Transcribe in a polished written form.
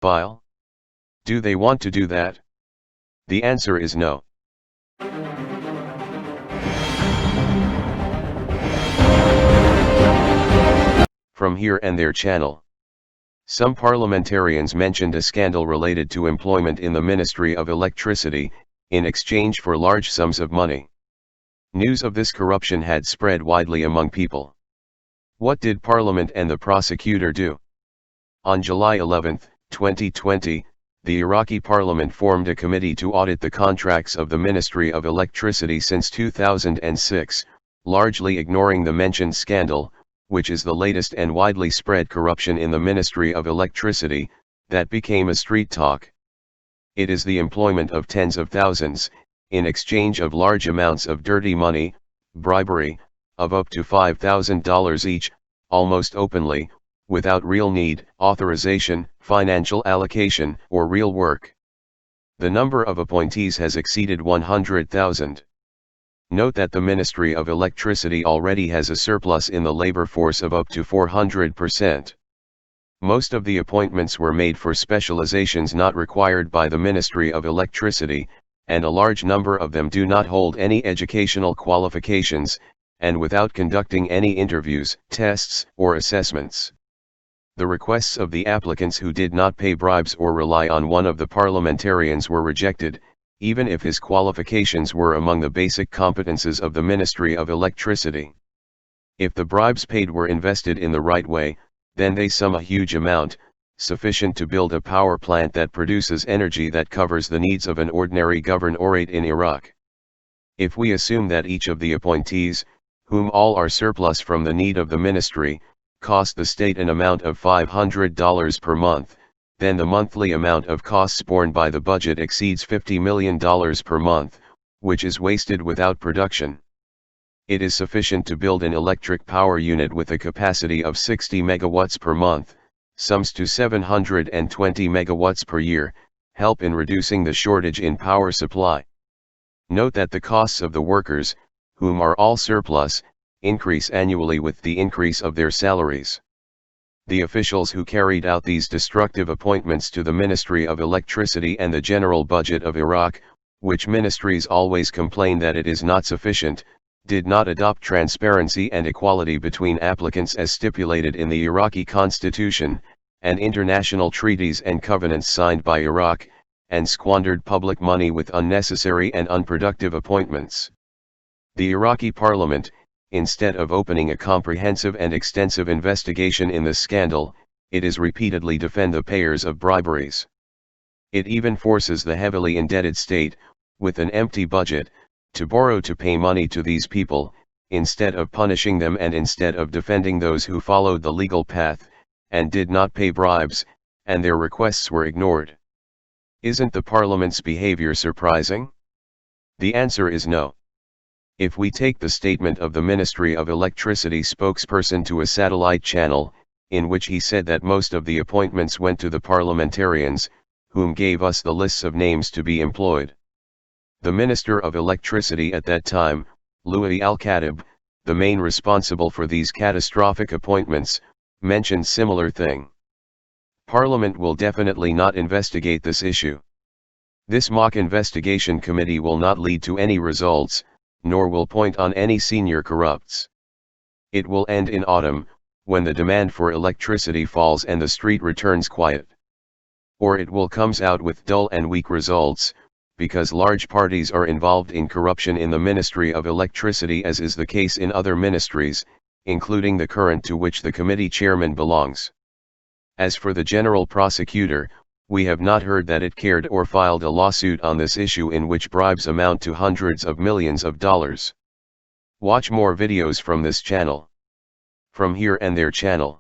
File? Do they want to do that? The answer is no. From Here and There channel. Some parliamentarians mentioned a scandal related to employment in the Ministry of Electricity, in exchange for large sums of money. News of this corruption had spread widely among people. What did Parliament and the prosecutor do? On July 11, 2020, the Iraqi Parliament formed a committee to audit the contracts of the Ministry of Electricity since 2006, largely ignoring the mentioned scandal, which is the latest and widely spread corruption in the Ministry of Electricity, that became a street talk. It is the employment of tens of thousands, in exchange of large amounts of dirty money, bribery, of up to $5,000 each, almost openly, without real need, authorization, financial allocation, or real work. The number of appointees has exceeded 100,000. Note that the Ministry of Electricity already has a surplus in the labor force of up to 400%. Most of the appointments were made for specializations not required by the Ministry of Electricity, and a large number of them do not hold any educational qualifications, and without conducting any interviews, tests, or assessments. The requests of the applicants who did not pay bribes or rely on one of the parliamentarians were rejected, even if his qualifications were among the basic competences of the Ministry of Electricity. If the bribes paid were invested in the right way, then they sum a huge amount, sufficient to build a power plant that produces energy that covers the needs of an ordinary governorate in Iraq. If we assume that each of the appointees, whom all are surplus from the need of the ministry, cost the state an amount of $500 per month, then the monthly amount of costs borne by the budget exceeds $50 million per month, which is wasted without production. It is sufficient to build an electric power unit with a capacity of 60 megawatts per month, sums to 720 megawatts per year, help in reducing the shortage in power supply. Note that the costs of the workers, whom are all surplus, increase annually with the increase of their salaries. The officials who carried out these destructive appointments to the Ministry of Electricity and the general budget of Iraq, which ministries always complain that it is not sufficient, did not adopt transparency and equality between applicants as stipulated in the Iraqi constitution, and international treaties and covenants signed by Iraq, and squandered public money with unnecessary and unproductive appointments. The Iraqi parliament, instead of opening a comprehensive and extensive investigation in the scandal, it is repeatedly defend the payers of briberies. It even forces the heavily indebted state, with an empty budget, to borrow to pay money to these people, instead of punishing them and instead of defending those who followed the legal path, and did not pay bribes, and their requests were ignored. Isn't the parliament's behavior surprising? The answer is no. If we take the statement of the Ministry of Electricity spokesperson to a satellite channel, in which he said that most of the appointments went to the parliamentarians, whom gave us the lists of names to be employed. The Minister of Electricity at that time, Louis Al-Khatib, the main responsible for these catastrophic appointments, mentioned similar thing. Parliament will definitely not investigate this issue. This mock investigation committee will not lead to any results, nor will point on any senior corrupts. It will end in autumn, when the demand for electricity falls and the street returns quiet. Or it will comes out with dull and weak results, because large parties are involved in corruption in the Ministry of Electricity, as is the case in other ministries, including the current to which the committee chairman belongs. As for the General Prosecutor, we have not heard that it cared or filed a lawsuit on this issue in which bribes amount to hundreds of millions of dollars. Watch more videos from this channel. From Here and There channel.